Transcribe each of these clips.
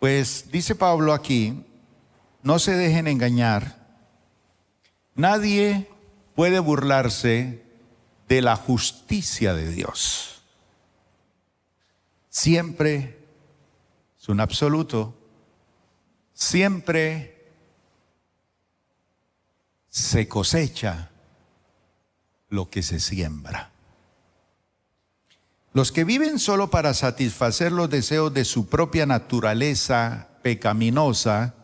Pues dice Pablo aquí, no se dejen engañar. Nadie puede burlarse de la justicia de Dios. Siempre es un absoluto. Siempre se cosecha lo que se siembra. Los que viven solo para satisfacer los deseos de su propia naturaleza pecaminosa,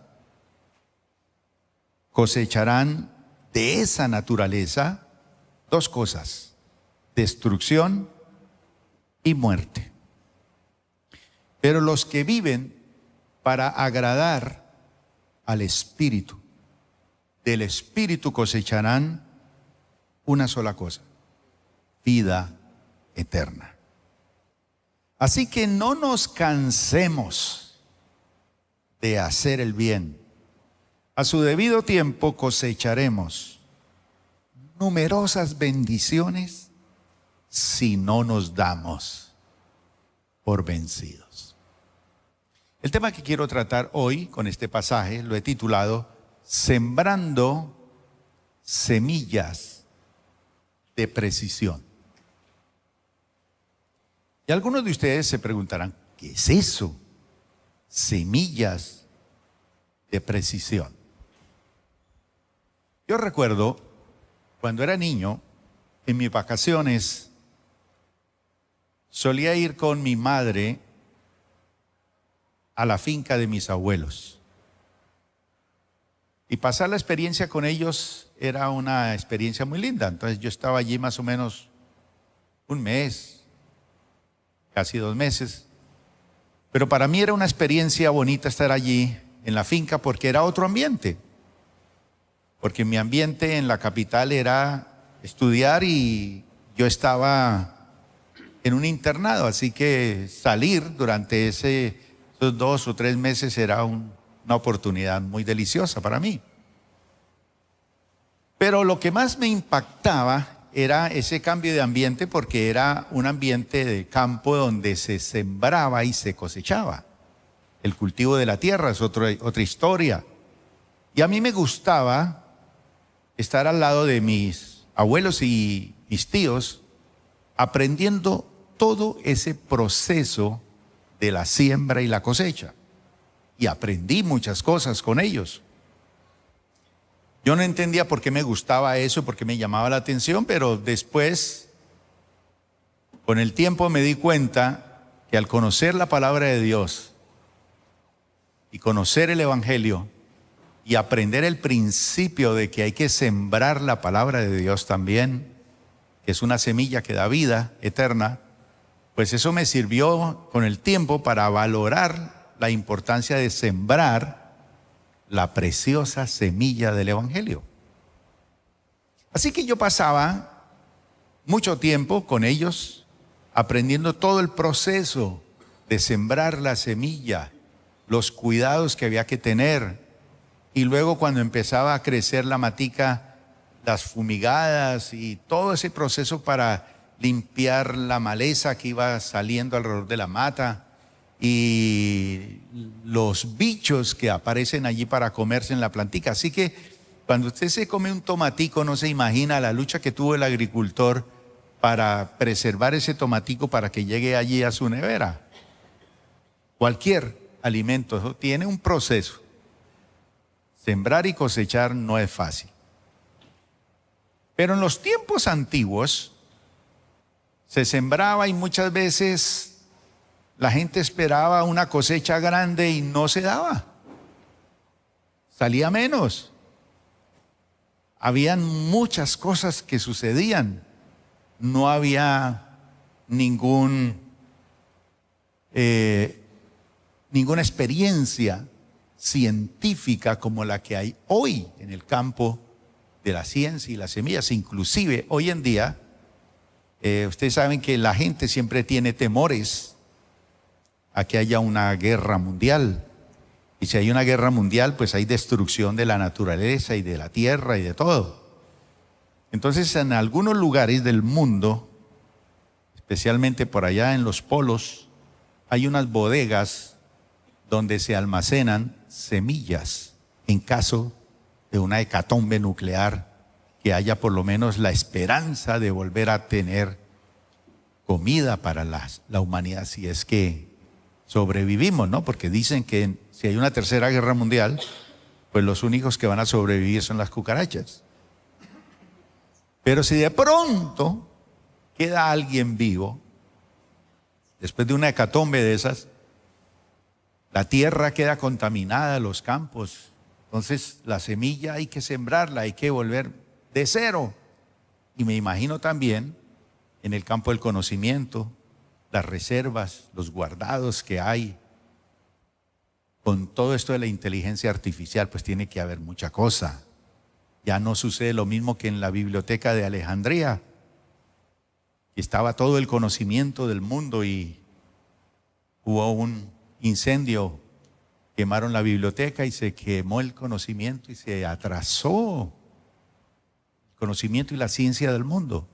cosecharán de esa naturaleza dos cosas: destrucción y muerte. Pero los que viven para agradar al Espíritu, del Espíritu cosecharán una sola cosa: vida eterna. Así que no nos cansemos de hacer el bien. A su debido tiempo cosecharemos numerosas bendiciones si no nos damos por vencidos. El tema que quiero tratar hoy con este pasaje lo he titulado Sembrando semillas de precisión. Y algunos de ustedes se preguntarán, ¿qué es eso? Semillas de precisión. Yo recuerdo cuando era niño, en mis vacaciones, solía ir con mi madre a la finca de mis abuelos. Y pasar la experiencia con ellos era una experiencia muy linda. Entonces yo estaba allí más o menos un mes, casi 2 meses. Pero para mí era una experiencia bonita estar allí en la finca porque era otro ambiente. Porque mi ambiente en la capital era estudiar y yo estaba en un internado. Así que salir durante esos 2 o 3 meses era una oportunidad muy deliciosa para mí. Pero lo que más me impactaba era ese cambio de ambiente, porque era un ambiente de campo donde se sembraba y se cosechaba. El cultivo de la tierra es otra historia. Y a mí me gustaba estar al lado de mis abuelos y mis tíos, aprendiendo todo ese proceso de la siembra y la cosecha. Y aprendí muchas cosas con ellos. Yo no entendía por qué me gustaba eso, por qué me llamaba la atención, pero después, con el tiempo me di cuenta que al conocer la palabra de Dios y conocer el Evangelio y aprender el principio de que hay que sembrar la palabra de Dios también, que es una semilla que da vida eterna, pues eso me sirvió con el tiempo para valorar la importancia de sembrar la preciosa semilla del Evangelio. Así que yo pasaba mucho tiempo con ellos aprendiendo todo el proceso de sembrar la semilla, los cuidados que había que tener, y luego cuando empezaba a crecer la matica, las fumigadas y todo ese proceso para limpiar la maleza que iba saliendo alrededor de la mata y los bichos que aparecen allí para comerse en la plantica. Así que cuando usted se come un tomatico, no se imagina la lucha que tuvo el agricultor para preservar ese tomatico para que llegue allí a su nevera. Cualquier alimento tiene un proceso. Sembrar y cosechar no es fácil. Pero en los tiempos antiguos se sembraba y muchas veces la gente esperaba una cosecha grande y no se daba. Salía menos. Habían muchas cosas que sucedían. No había ninguna experiencia científica como la que hay hoy en el campo de la ciencia y las semillas. Inclusive hoy en día, ustedes saben que la gente siempre tiene temores a que haya una guerra mundial. Y si hay una guerra mundial, pues hay destrucción de la naturaleza y de la tierra y de todo. Entonces, en algunos lugares del mundo, especialmente por allá en los polos, hay unas bodegas donde se almacenan semillas en caso de una hecatombe nuclear, que haya por lo menos la esperanza de volver a tener comida para la humanidad, si es que sobrevivimos, ¿no? Porque dicen que si hay una tercera guerra mundial, pues los únicos que van a sobrevivir son las cucarachas. Pero si de pronto queda alguien vivo, después de una hecatombe de esas, la tierra queda contaminada, los campos, entonces la semilla hay que sembrarla, hay que volver de cero. Y me imagino también en el campo del conocimiento, las reservas, los guardados que hay. Con todo esto de la inteligencia artificial, pues tiene que haber mucha cosa. Ya no sucede lo mismo que en la biblioteca de Alejandría, que estaba todo el conocimiento del mundo y hubo un incendio, quemaron la biblioteca y se quemó el conocimiento y se atrasó el conocimiento y la ciencia del mundo.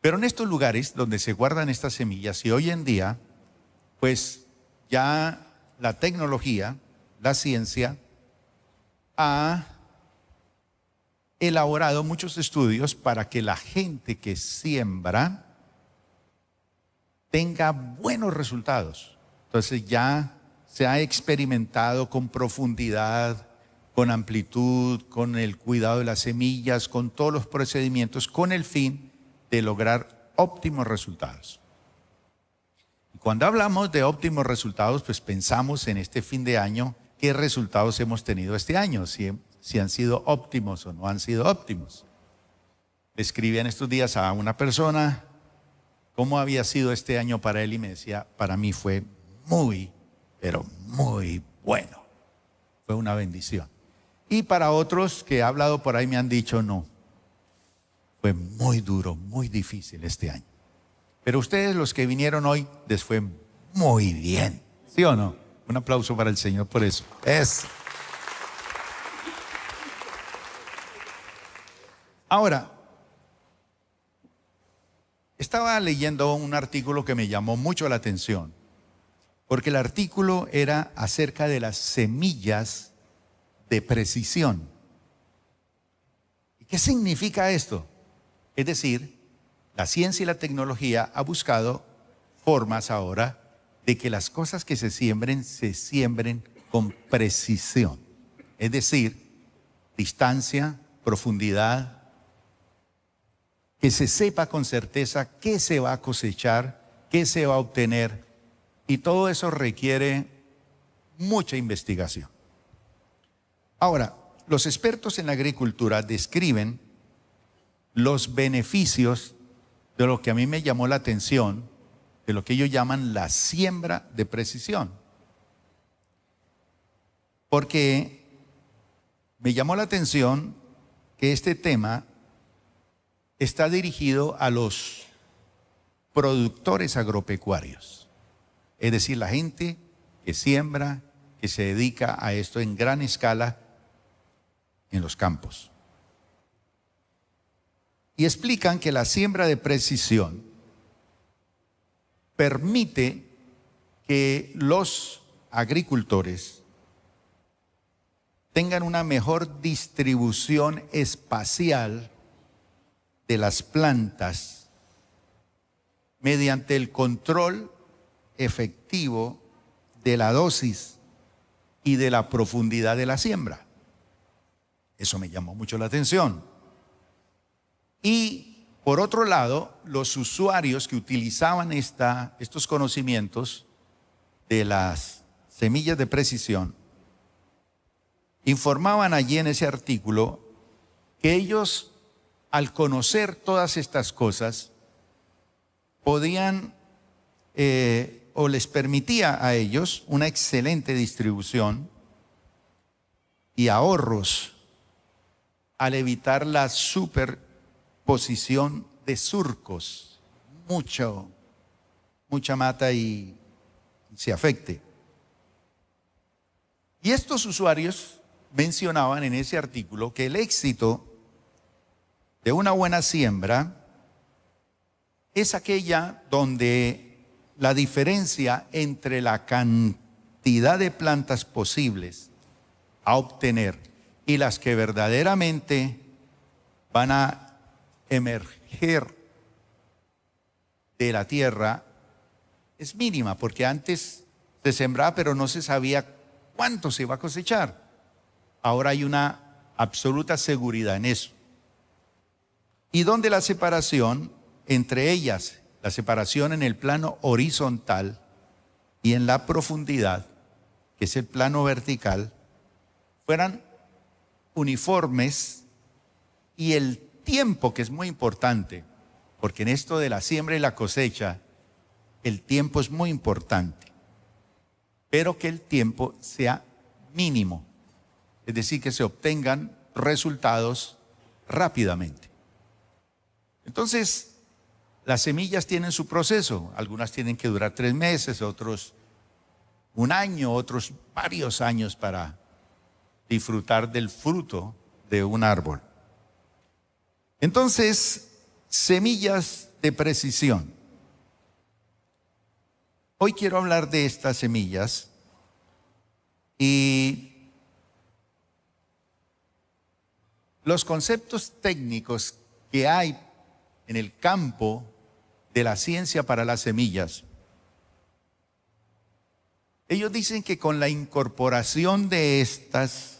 Pero en estos lugares donde se guardan estas semillas, y hoy en día, pues ya la tecnología, la ciencia, ha elaborado muchos estudios para que la gente que siembra tenga buenos resultados. Entonces ya se ha experimentado con profundidad, con amplitud, con el cuidado de las semillas, con todos los procedimientos, con el fin de lograr óptimos resultados. Y cuando hablamos de óptimos resultados, pues pensamos en este fin de año, qué resultados hemos tenido este año, si han sido óptimos o no han sido óptimos. Le escribí en estos días a una persona cómo había sido este año para él y me decía, para mí fue muy, pero muy bueno. Fue una bendición. Y para otros que he hablado por ahí me han dicho, no, fue muy duro, muy difícil este año. Pero ustedes, los que vinieron hoy, les fue muy bien. ¿Sí o no? Un aplauso para el Señor por eso. Ahora, estaba leyendo un artículo que me llamó mucho la atención, porque el artículo era acerca de las semillas de precisión. ¿Y qué significa esto? Es decir, la ciencia y la tecnología ha buscado formas ahora de que las cosas que se siembren con precisión. Es decir, distancia, profundidad, que se sepa con certeza qué se va a cosechar, qué se va a obtener, y todo eso requiere mucha investigación. Ahora, los expertos en la agricultura describen los beneficios de lo que a mí me llamó la atención, de lo que ellos llaman la siembra de precisión. Porque me llamó la atención que este tema está dirigido a los productores agropecuarios, es decir, la gente que siembra, que se dedica a esto en gran escala en los campos. Y explican que la siembra de precisión permite que los agricultores tengan una mejor distribución espacial de las plantas mediante el control efectivo de la dosis y de la profundidad de la siembra. Eso me llamó mucho la atención. Y por otro lado, los usuarios que utilizaban estos conocimientos de las semillas de precisión informaban allí en ese artículo que ellos, al conocer todas estas cosas, podían o les permitía a ellos una excelente distribución y ahorros al evitar la superposición de surcos, mucha mata y se afecte. Y estos usuarios mencionaban en ese artículo que el éxito de una buena siembra es aquella donde la diferencia entre la cantidad de plantas posibles a obtener y las que verdaderamente van a emerger de la tierra es mínima, porque antes se sembraba pero no se sabía cuánto se iba a cosechar. Ahora hay una absoluta seguridad en eso. Y donde la separación entre ellas, la separación en el plano horizontal y en la profundidad, que es el plano vertical, fueran uniformes, y el tiempo, que es muy importante, porque en esto de la siembra y la cosecha, el tiempo es muy importante, pero que el tiempo sea mínimo, es decir, que se obtengan resultados rápidamente. Entonces, las semillas tienen su proceso, algunas tienen que durar 3 meses, otros 1 año, otros varios años para disfrutar del fruto de un árbol. Entonces, semillas de precisión. Hoy quiero hablar de estas semillas y los conceptos técnicos que hay en el campo de la ciencia para las semillas. Ellos dicen que con la incorporación de estas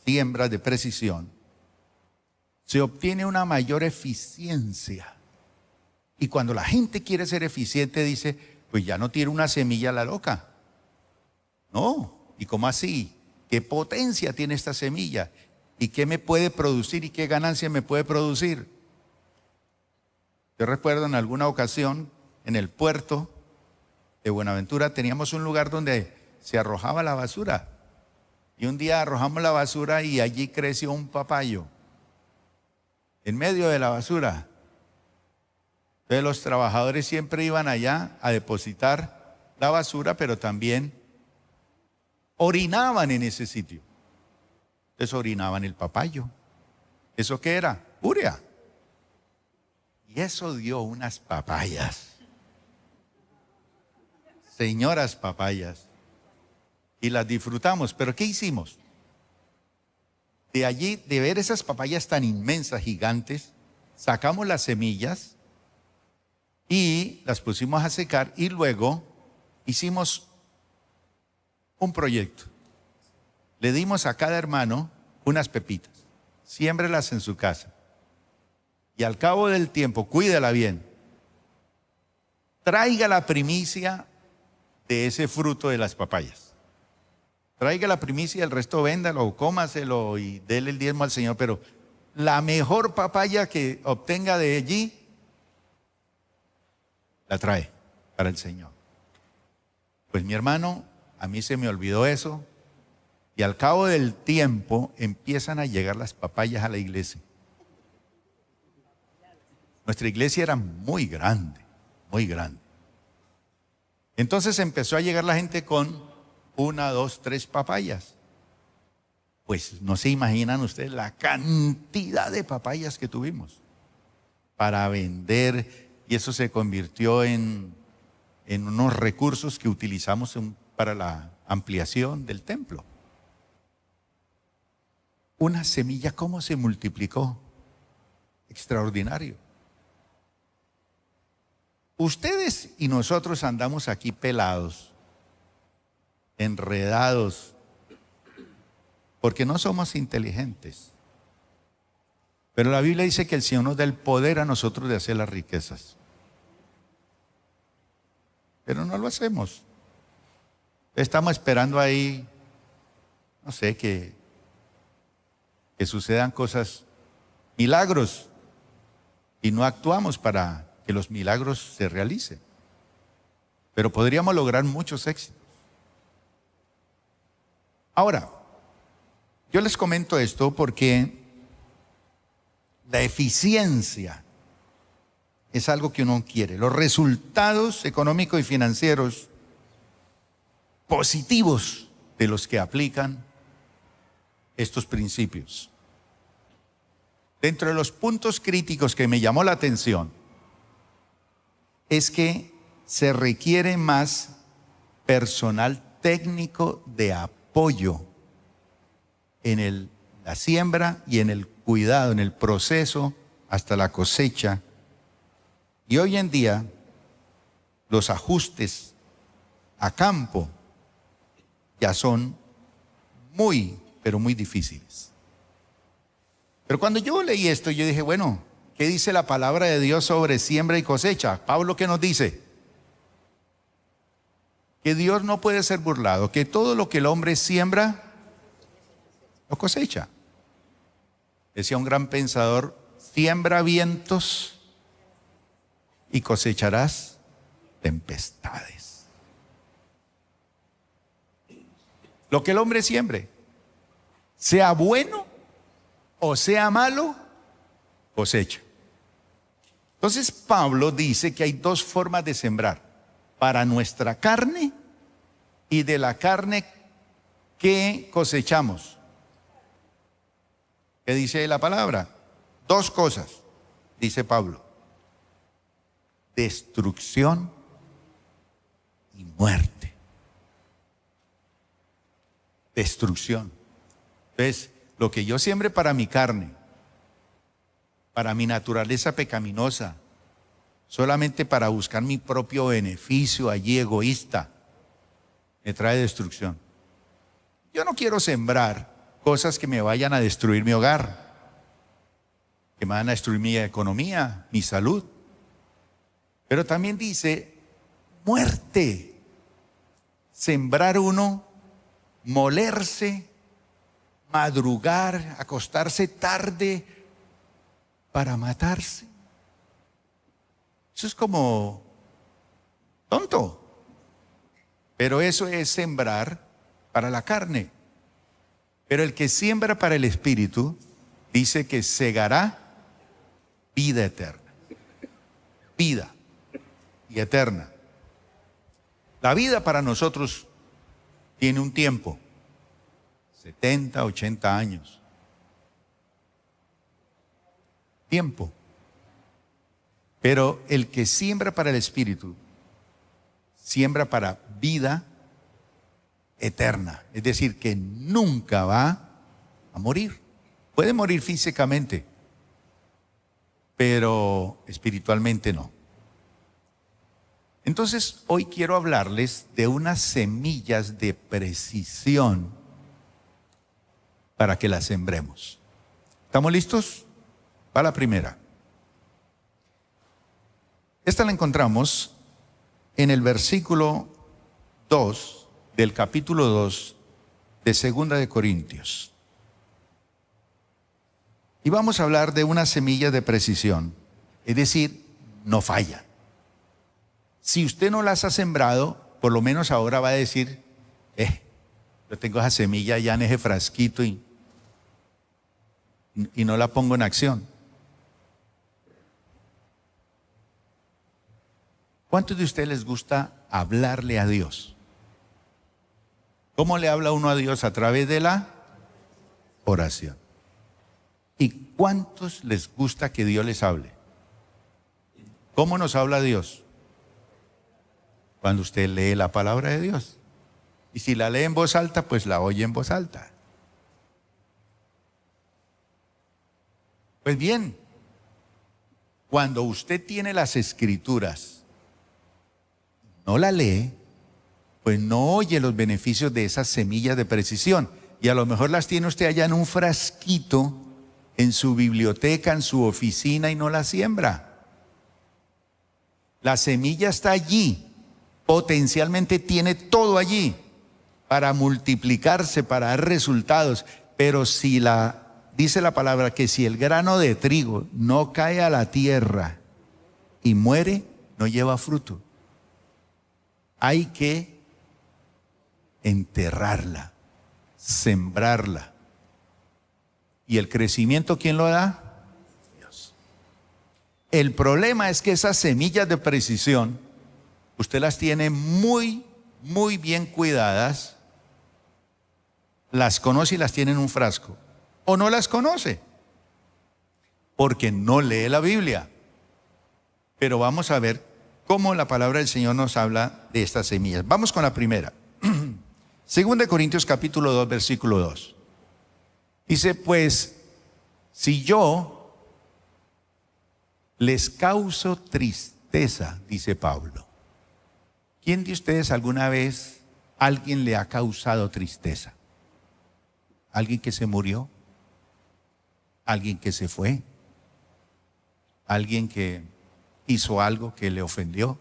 siembras de precisión se obtiene una mayor eficiencia. Y cuando la gente quiere ser eficiente dice, pues ya no tiro una semilla a la loca. No, ¿y cómo así? ¿Qué potencia tiene esta semilla? ¿Y qué me puede producir y qué ganancia me puede producir? Yo recuerdo en alguna ocasión en el puerto de Buenaventura teníamos un lugar donde se arrojaba la basura. Y un día arrojamos la basura y allí creció un papayo en medio de la basura. Entonces los trabajadores siempre iban allá a depositar la basura, pero también orinaban en ese sitio. Entonces orinaban el papayo. ¿Eso qué era? Urea. Y eso dio unas papayas. Señoras papayas. Y las disfrutamos. ¿Pero qué hicimos? De allí, de ver esas papayas tan inmensas, gigantes, sacamos las semillas y las pusimos a secar y luego hicimos un proyecto. Le dimos a cada hermano unas pepitas. Siémbrelas en su casa. Y al cabo del tiempo, cuídala bien. Traiga la primicia de ese fruto de las papayas. Traiga la primicia, el resto véndalo, cómaselo y déle el diezmo al Señor. Pero la mejor papaya que obtenga de allí, la trae para el Señor. Pues mi hermano, a mí se me olvidó eso. Y al cabo del tiempo empiezan a llegar las papayas a la iglesia. Nuestra iglesia era muy grande, muy grande. Entonces empezó a llegar la gente con 1, 2, 3 papayas. Pues no se imaginan ustedes la cantidad de papayas que tuvimos para vender, y eso se convirtió en unos recursos que utilizamos para la ampliación del templo. Una semilla, ¿cómo se multiplicó? Extraordinario. Ustedes y nosotros andamos aquí pelados, enredados, porque no somos inteligentes. Pero la Biblia dice que el Señor nos da el poder a nosotros de hacer las riquezas. Pero no lo hacemos. Estamos esperando ahí, no sé, que sucedan cosas, milagros, y no actuamos para que los milagros se realicen. Pero podríamos lograr muchos éxitos. Ahora, yo les comento esto porque la eficiencia es algo que uno quiere. Los resultados económicos y financieros positivos de los que aplican estos principios. Dentro de los puntos críticos que me llamó la atención es que se requiere más personal técnico de apoyo en la siembra y en el cuidado, en el proceso hasta la cosecha. Y hoy en día los ajustes a campo ya son muy, pero muy difíciles. Pero cuando yo leí esto, yo dije, bueno, ¿qué dice la palabra de Dios sobre siembra y cosecha? Pablo, ¿qué nos dice? Que Dios no puede ser burlado, que todo lo que el hombre siembra, lo cosecha. Decía un gran pensador, siembra vientos y cosecharás tempestades. Lo que el hombre siembre, sea bueno o sea malo, cosecha. Entonces Pablo dice que hay dos formas de sembrar: para nuestra carne y de la carne que cosechamos. ¿Qué dice la palabra? Dos cosas, dice Pablo: destrucción y muerte. Destrucción. Entonces, lo que yo siembre para mi carne, para mi naturaleza pecaminosa, solamente para buscar mi propio beneficio allí egoísta, me trae destrucción. Yo no quiero sembrar cosas que me vayan a destruir mi hogar, que me van a destruir mi economía, mi salud. Pero también dice muerte. Sembrar uno, molerse, madrugar, acostarse tarde para matarse. Eso es como tonto. Pero eso es sembrar para la carne. Pero el que siembra para el espíritu, dice que segará vida eterna. Vida y eterna. La vida para nosotros tiene un tiempo, 70, 80 años. Tiempo. Pero el que siembra para el espíritu, siembra para vida eterna. Es decir, que nunca va a morir. Puede morir físicamente, pero espiritualmente no. Entonces, hoy quiero hablarles de unas semillas de precisión para que las sembremos. ¿Estamos listos? Va la primera. Esta la encontramos en el versículo 2 del capítulo 2 de Segunda de Corintios. Y vamos a hablar de unas semillas de precisión, es decir, no fallan. Si usted no las ha sembrado, por lo menos ahora va a decir, yo tengo esa semilla ya en ese frasquito y no la pongo en acción. ¿Cuántos de ustedes les gusta hablarle a Dios? ¿Cómo le habla uno a Dios? A través de la oración. ¿Y cuántos les gusta que Dios les hable? ¿Cómo nos habla Dios? Cuando usted lee la palabra de Dios. Y si la lee en voz alta, pues la oye en voz alta. Pues bien, cuando usted tiene las escrituras, no la lee, pues no oye los beneficios de esas semillas de precisión. Y a lo mejor las tiene usted allá en un frasquito, en su biblioteca, en su oficina, y no la siembra. La semilla está allí. Potencialmente tiene todo allí para multiplicarse, para dar resultados. Pero dice la palabra que si el grano de trigo no cae a la tierra y muere, no lleva fruto. Hay que enterrarla, sembrarla. ¿Y el crecimiento quién lo da? Dios. El problema es que esas semillas de precisión, usted las tiene muy, muy bien cuidadas, las conoce y las tiene en un frasco. O no las conoce, porque no lee la Biblia. Pero vamos a ver cómo la palabra del Señor nos habla de estas semillas. Vamos con la primera. 2 Corintios capítulo 2, versículo 2. Dice, pues, si yo les causo tristeza, dice Pablo. ¿Quién de ustedes alguna vez alguien le ha causado tristeza? ¿Alguien que se murió? ¿Alguien que se fue? ¿Alguien que hizo algo que le ofendió?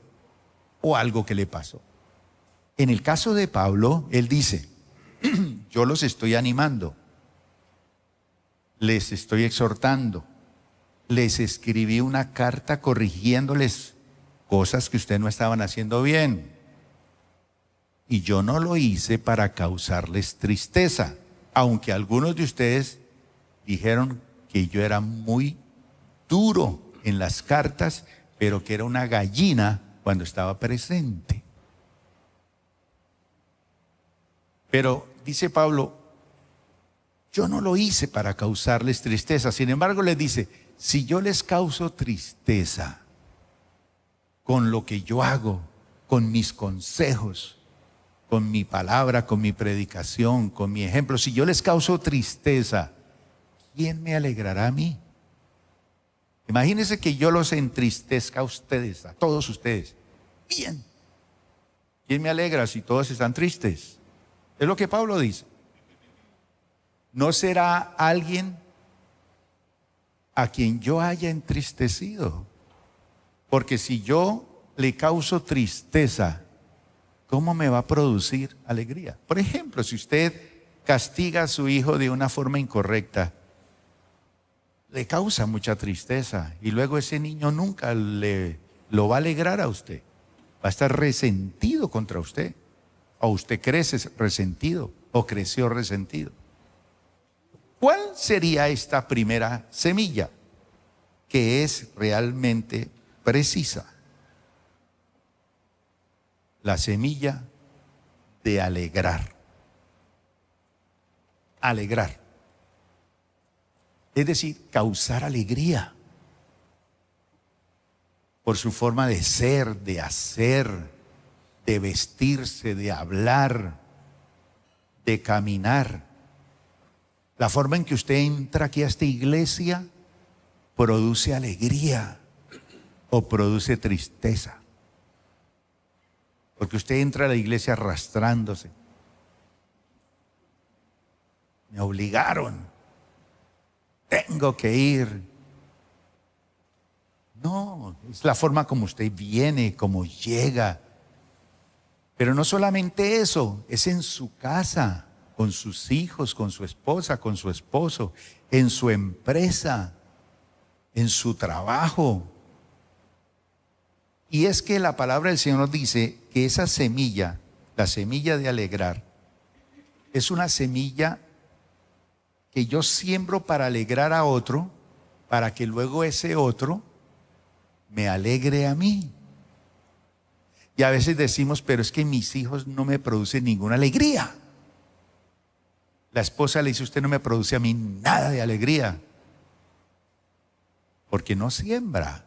¿O algo que le pasó? En el caso de Pablo, él dice, yo los estoy animando, les estoy exhortando, les escribí una carta corrigiéndoles cosas que ustedes no estaban haciendo bien. Y yo no lo hice para causarles tristeza, aunque algunos de ustedes dijeron que yo era muy duro en las cartas, pero que era una gallina cuando estaba presente. Pero dice Pablo, yo no lo hice para causarles tristeza. Sin embargo, les dice, si yo les causo tristeza con lo que yo hago, con mis consejos, con mi palabra, con mi predicación, con mi ejemplo, si yo les causo tristeza, ¿quién me alegrará a mí? Imagínense que yo los entristezca a ustedes, a todos ustedes. Bien. ¿Quién me alegra si todos están tristes? Es lo que Pablo dice. ¿No será alguien a quien yo haya entristecido? Porque si yo le causo tristeza, ¿cómo me va a producir alegría? Por ejemplo, si usted castiga a su hijo de una forma incorrecta, le causa mucha tristeza y luego ese niño nunca lo va a alegrar a usted. Va a estar resentido contra usted. O usted crece resentido o creció resentido. ¿Cuál sería esta primera semilla que es realmente precisa? La semilla de alegrar. Alegrar. Es decir, causar alegría por su forma de ser, de hacer, de vestirse, de hablar, de caminar. La forma en que usted entra aquí a esta iglesia produce alegría o produce tristeza. Porque usted entra a la iglesia arrastrándose. Me obligaron. Tengo que ir. No, es la forma como usted viene, como llega. Pero no solamente eso, es en su casa, con sus hijos, con su esposa, con su esposo, en su empresa, en su trabajo. Y es que la palabra del Señor nos dice que esa semilla, la semilla de alegrar, es una semilla que yo siembro para alegrar a otro, para que luego ese otro me alegre a mí. Y a veces decimos, pero es que mis hijos no me producen ninguna alegría. La esposa le dice, usted no me produce a mí nada de alegría. Porque no siembra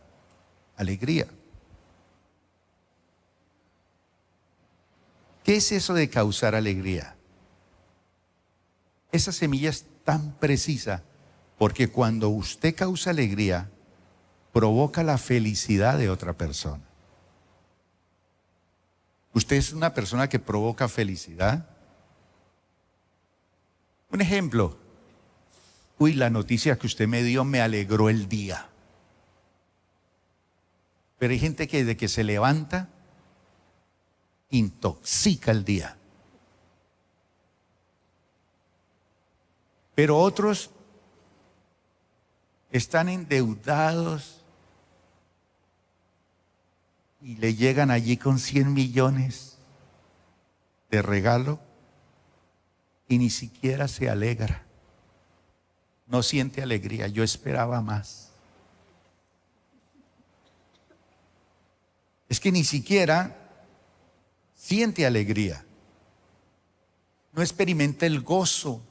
alegría. ¿Qué es eso de causar alegría? Esa semilla es tan precisa porque cuando usted causa alegría, provoca la felicidad de otra persona. ¿Usted es una persona que provoca felicidad? Un ejemplo. Uy, la noticia que usted me dio me alegró el día. Pero hay gente que desde que se levanta, intoxica el día. Pero otros están endeudados y le llegan allí con 100 millones de regalo y ni siquiera se alegra. No siente alegría. Yo esperaba más. Es que ni siquiera siente alegría. No experimenta el gozo.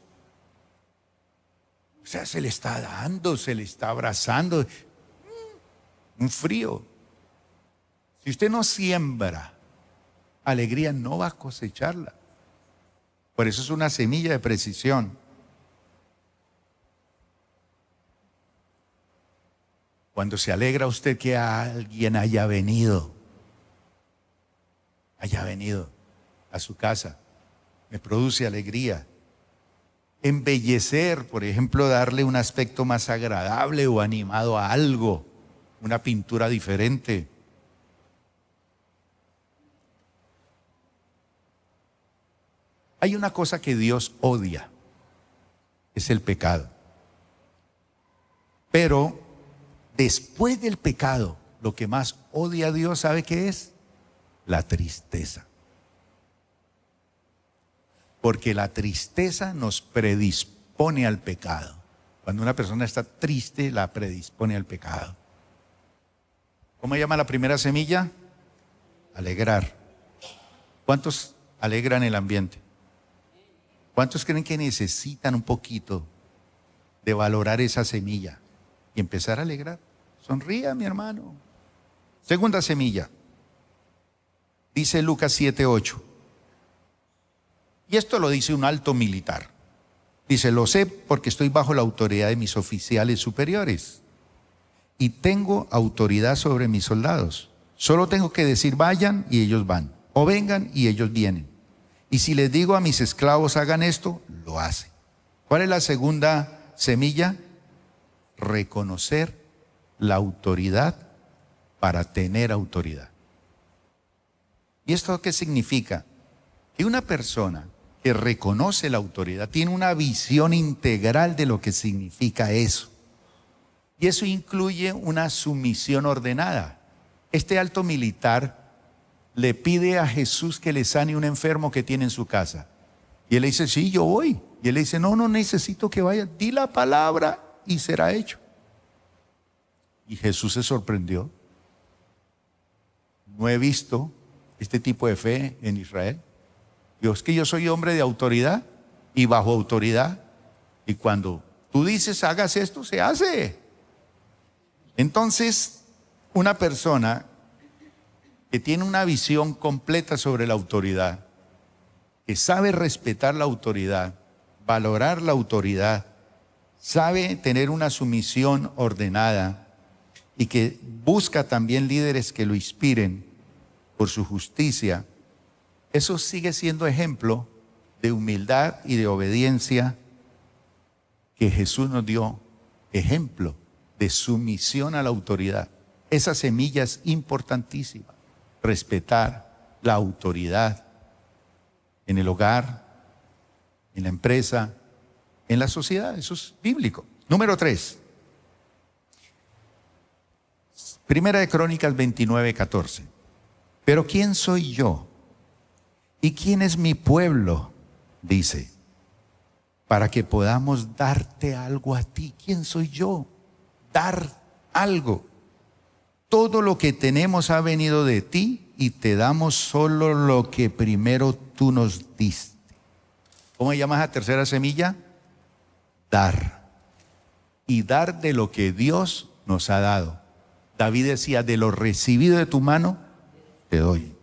O sea, se le está dando, se le está abrazando. Un frío. Si usted no siembra alegría, no va a cosecharla. Por eso es una semilla de precisión. Cuando se alegra usted que alguien haya venido a su casa, me produce alegría. Embellecer, por ejemplo, darle un aspecto más agradable o animado a algo, una pintura diferente. Hay una cosa que Dios odia, es el pecado. Pero después del pecado, lo que más odia a Dios, ¿sabe qué es? La tristeza. Porque la tristeza nos predispone al pecado. Cuando una persona está triste, la predispone al pecado. ¿Cómo se llama la primera semilla? Alegrar. ¿Cuántos alegran el ambiente? ¿Cuántos creen que necesitan un poquito de valorar esa semilla y empezar a alegrar? Sonría, mi hermano. Segunda semilla. Dice Lucas 7:8. Y esto lo dice un alto militar. Dice, lo sé porque estoy bajo la autoridad de mis oficiales superiores y tengo autoridad sobre mis soldados. Solo tengo que decir vayan y ellos van, o vengan y ellos vienen. Y si les digo a mis esclavos hagan esto, lo hacen. ¿Cuál es la segunda semilla? Reconocer la autoridad para tener autoridad. ¿Y esto qué significa? Que una persona que reconoce la autoridad tiene una visión integral de lo que significa eso. Y eso incluye una sumisión ordenada. Este alto militar le pide a Jesús que le sane un enfermo que tiene en su casa. Y él le dice, sí, yo voy. Y él le dice, no necesito que vaya. Di la palabra y será hecho. Y Jesús se sorprendió. No he visto este tipo de fe en Israel. Digo, es que yo soy hombre de autoridad y bajo autoridad. Y cuando tú dices hagas esto, se hace. Entonces, una persona que tiene una visión completa sobre la autoridad, que sabe respetar la autoridad, valorar la autoridad, sabe tener una sumisión ordenada y que busca también líderes que lo inspiren por su justicia, eso sigue siendo ejemplo de humildad y de obediencia que Jesús nos dio, ejemplo de sumisión a la autoridad. Esa semilla es importantísima, respetar la autoridad en el hogar, en la empresa, en la sociedad. Eso es bíblico. Número 3. Primera de Crónicas 29:14. Pero ¿quién soy yo? ¿Y quién es mi pueblo? Dice, para que podamos darte algo a ti. ¿Quién soy yo? Dar algo. Todo lo que tenemos ha venido de ti y te damos solo lo que primero tú nos diste. ¿Cómo llamas a tercera semilla? Dar. Y dar de lo que Dios nos ha dado. David decía, de lo recibido de tu mano, te doy.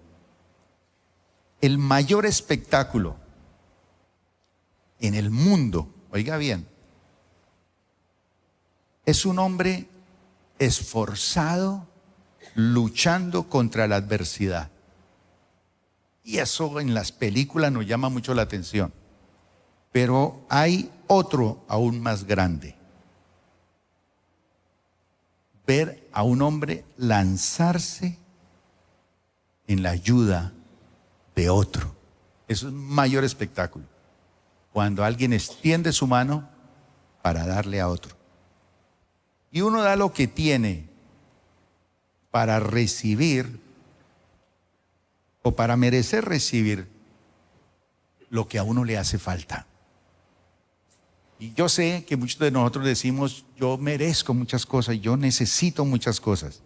El mayor espectáculo en el mundo, oiga bien, es un hombre esforzado, luchando contra la adversidad. Y eso en las películas nos llama mucho la atención. Pero hay otro aún más grande. Ver a un hombre lanzarse en la ayuda de otro. Eso es un mayor espectáculo. Cuando alguien extiende su mano para darle a otro. Y uno da lo que tiene para recibir o para merecer recibir lo que a uno le hace falta. Y yo sé que muchos de nosotros decimos, yo merezco muchas cosas, yo necesito muchas cosas,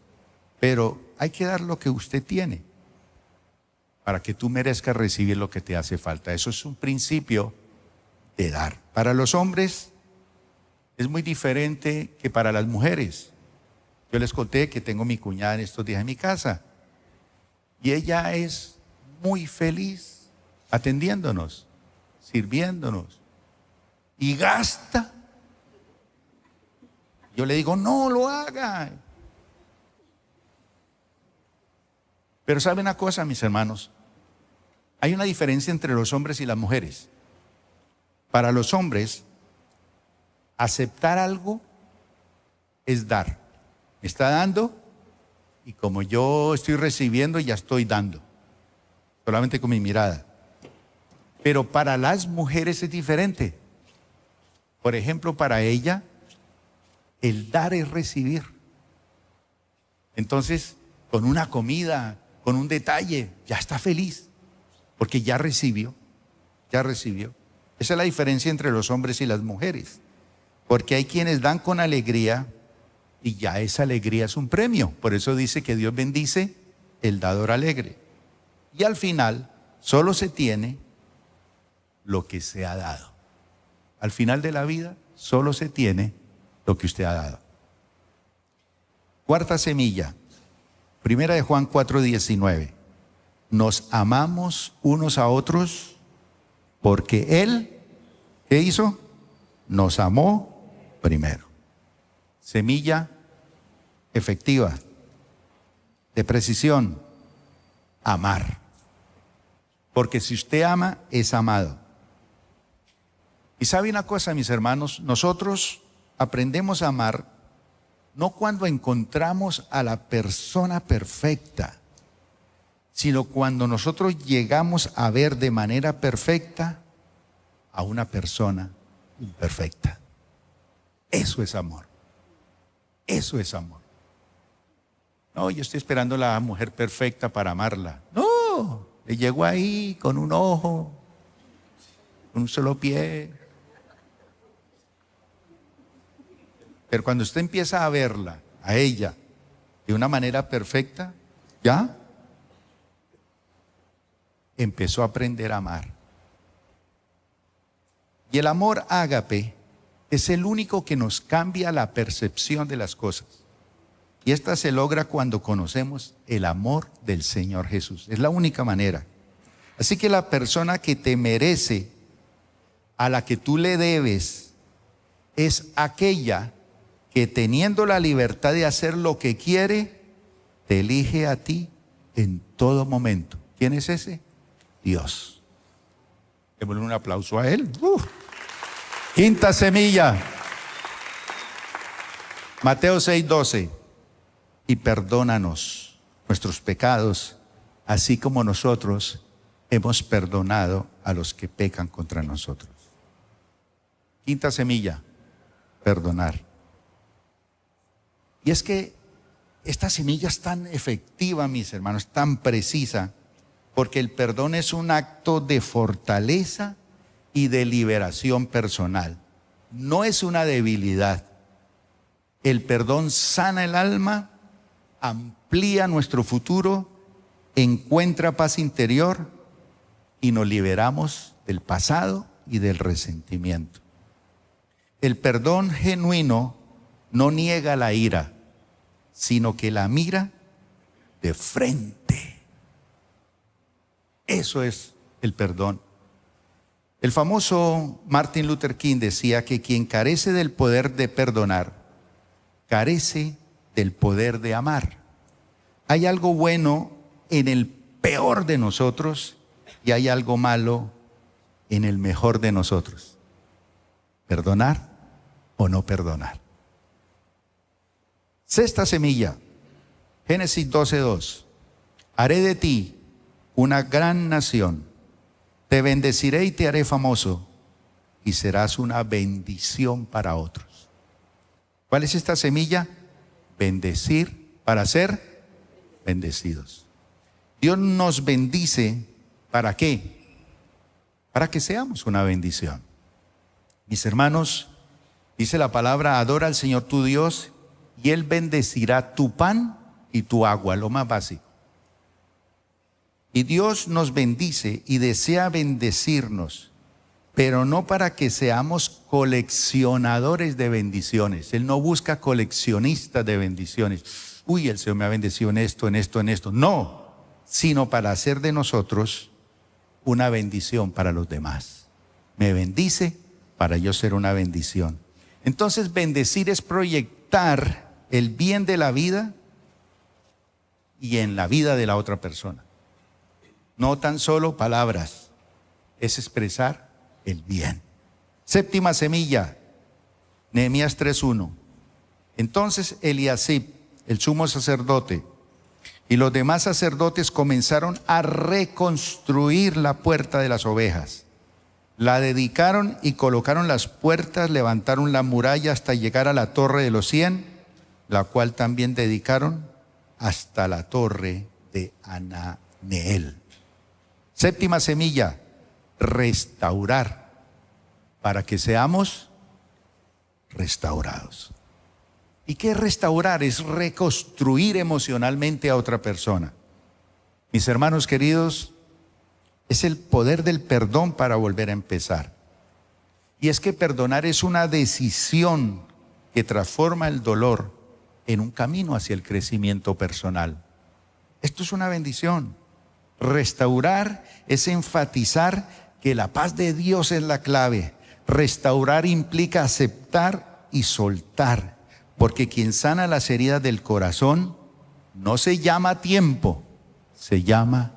pero hay que dar lo que usted tiene para que tú merezcas recibir lo que te hace falta. Eso es un principio de dar. Para los hombres es muy diferente que para las mujeres. Yo les conté que tengo mi cuñada en estos días en mi casa Y ella es muy feliz atendiéndonos, sirviéndonos. Y gasta. Yo le digo, no lo haga. Pero ¿sabe una cosa, mis hermanos? Hay una diferencia entre los hombres y las mujeres. Para los hombres, aceptar algo es dar. Me está dando y como yo estoy recibiendo, ya estoy dando. Solamente con mi mirada. Pero para las mujeres es diferente. Por ejemplo, para ella, el dar es recibir. Entonces, con una comida, con un detalle, ya está feliz. Porque ya recibió, ya recibió. Esa es la diferencia entre los hombres y las mujeres. Porque hay quienes dan con alegría y ya esa alegría es un premio. Por eso dice que Dios bendice el dador alegre. Y al final, solo se tiene lo que se ha dado. Al final de la vida, solo se tiene lo que usted ha dado. Cuarta semilla, primera de Juan 4:19. Nos amamos unos a otros porque Él, ¿qué hizo? Nos amó primero. Semilla efectiva, de precisión, amar. Porque si usted ama, es amado. Y sabe una cosa, mis hermanos, nosotros aprendemos a amar no cuando encontramos a la persona perfecta, sino cuando nosotros llegamos a ver de manera perfecta a una persona imperfecta. Eso es amor. Eso es amor. No, yo estoy esperando la mujer perfecta para amarla. No, le llegó ahí con un ojo, con un solo pie. Pero cuando usted empieza a verla, a ella, de una manera perfecta, ya empezó a aprender a amar. Y el amor ágape es el único que nos cambia la percepción de las cosas. Y esta se logra cuando conocemos el amor del Señor Jesús. Es la única manera. Así que la persona que te merece, a la que tú le debes, es aquella que teniendo la libertad de hacer lo que quiere, te elige a ti en todo momento. ¿Quién es ese? Dios. Démosle un aplauso a Él. Quinta semilla. Mateo 6:12. Y perdónanos nuestros pecados, así como nosotros hemos perdonado a los que pecan contra nosotros. Quinta semilla, perdonar. Y es que esta semilla es tan efectiva, mis hermanos, tan precisa, porque el perdón es un acto de fortaleza y de liberación personal. No es una debilidad. El perdón sana el alma, amplía nuestro futuro, encuentra paz interior y nos liberamos del pasado y del resentimiento. El perdón genuino no niega la ira, sino que la mira de frente. Eso es el perdón. El famoso Martin Luther King decía que quien carece del poder de perdonar, carece del poder de amar. Hay algo bueno en el peor de nosotros y hay algo malo en el mejor de nosotros. Perdonar o no perdonar. Sexta semilla, Génesis 12:2. Haré de ti una gran nación, te bendeciré y te haré famoso y serás una bendición para otros. ¿Cuál es esta semilla? Bendecir para ser bendecidos. Dios nos bendice, ¿para qué? Para que seamos una bendición. Mis hermanos, dice la palabra, adora al Señor tu Dios y Él bendecirá tu pan y tu agua, lo más básico. Y Dios nos bendice y desea bendecirnos, pero no para que seamos coleccionadores de bendiciones. Él no busca coleccionistas de bendiciones. Uy, el Señor me ha bendecido en esto, en esto, en esto. No, sino para hacer de nosotros una bendición para los demás. Me bendice para yo ser una bendición. Entonces, bendecir es proyectar el bien de la vida y en la vida de la otra persona. No tan solo palabras, es expresar el bien. Séptima semilla, Nehemías 3:1. Entonces Eliasib, el sumo sacerdote, y los demás sacerdotes comenzaron a reconstruir la puerta de las ovejas. La dedicaron y colocaron las puertas, levantaron la muralla hasta llegar a la torre de los 100, la cual también dedicaron hasta la torre de Ananeel. Séptima semilla, restaurar, para que seamos restaurados. ¿Y qué es restaurar? Es reconstruir emocionalmente a otra persona. Mis hermanos queridos, es el poder del perdón para volver a empezar. Y es que perdonar es una decisión que transforma el dolor en un camino hacia el crecimiento personal. Esto es una bendición. Restaurar es enfatizar que la paz de Dios es la clave. Restaurar implica aceptar y soltar, porque quien sana las heridas del corazón no se llama tiempo, se llama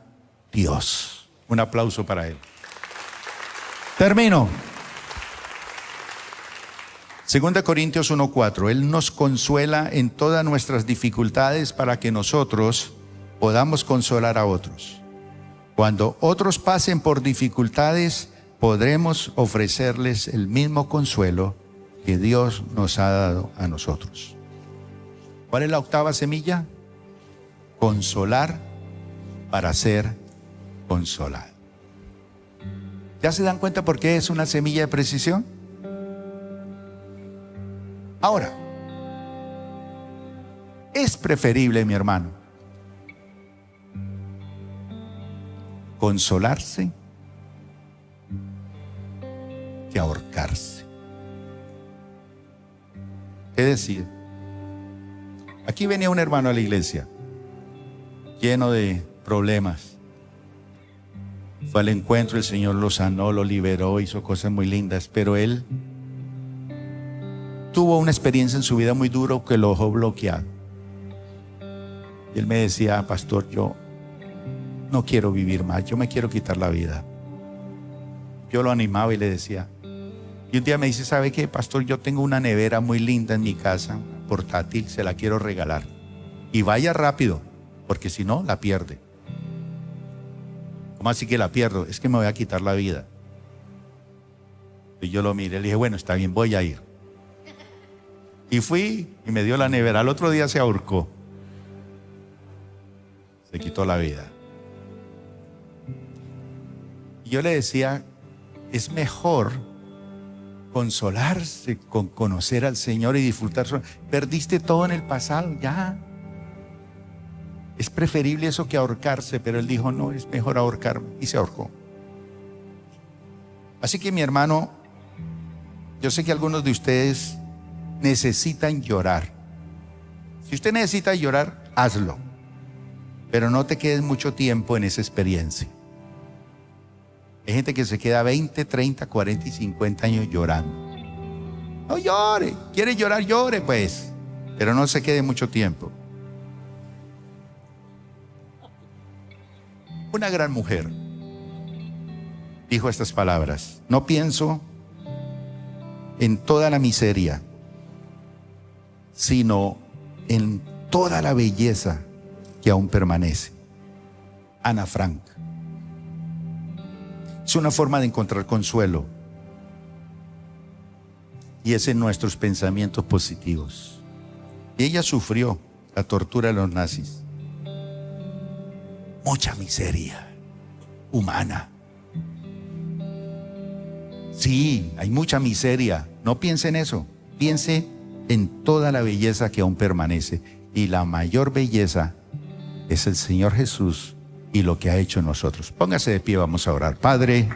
Dios. Un aplauso para él. Termino. 2 Corintios 1:4. Él nos consuela en todas nuestras dificultades para que nosotros podamos consolar a otros. Cuando otros pasen por dificultades, podremos ofrecerles el mismo consuelo que Dios nos ha dado a nosotros. ¿Cuál es la octava semilla? Consolar para ser consolado. ¿Ya se dan cuenta por qué es una semilla de precisión? Ahora, es preferible, mi hermano, consolarse que ahorcarse. ¿Qué decir? Aquí venía un hermano a la iglesia, lleno de problemas. Fue al encuentro, el Señor lo sanó, lo liberó, hizo cosas muy lindas, pero él tuvo una experiencia en su vida muy dura que lo dejó bloqueado. Y él me decía: pastor, yo no quiero vivir más, yo me quiero quitar la vida. Yo lo animaba y le decía. Y un día me dice: ¿sabe qué, pastor? Yo tengo una nevera muy linda en mi casa, portátil, se la quiero regalar. Y vaya rápido, porque si no, la pierde. ¿Cómo así que la pierdo? Es que me voy a quitar la vida. Y yo lo miré, le dije: bueno, está bien, voy a ir. Y fui y me dio la nevera. Al otro día se ahorcó. Se quitó la vida. Y yo le decía: es mejor consolarse con conocer al Señor y disfrutar. Perdiste todo en el pasado, ya. Es preferible eso que ahorcarse, pero él dijo: no, es mejor ahorcarme, y se ahorcó. Así que, mi hermano, yo sé que algunos de ustedes necesitan llorar. Si usted necesita llorar, hazlo, pero no te quedes mucho tiempo en esa experiencia. Hay gente que se queda 20, 30, 40 y 50 años llorando. No llore, quiere llorar, llore pues, pero no se quede mucho tiempo. Una gran mujer dijo estas palabras: no pienso en toda la miseria, sino en toda la belleza que aún permanece. Ana Frank. Es una forma de encontrar consuelo, y es en nuestros pensamientos positivos. Y ella sufrió la tortura de los nazis. Mucha miseria humana. Sí, hay mucha miseria. No piense en eso. Piense en toda la belleza que aún permanece. Y la mayor belleza es el Señor Jesús y lo que ha hecho en nosotros. Póngase de pie, vamos a orar. Padre,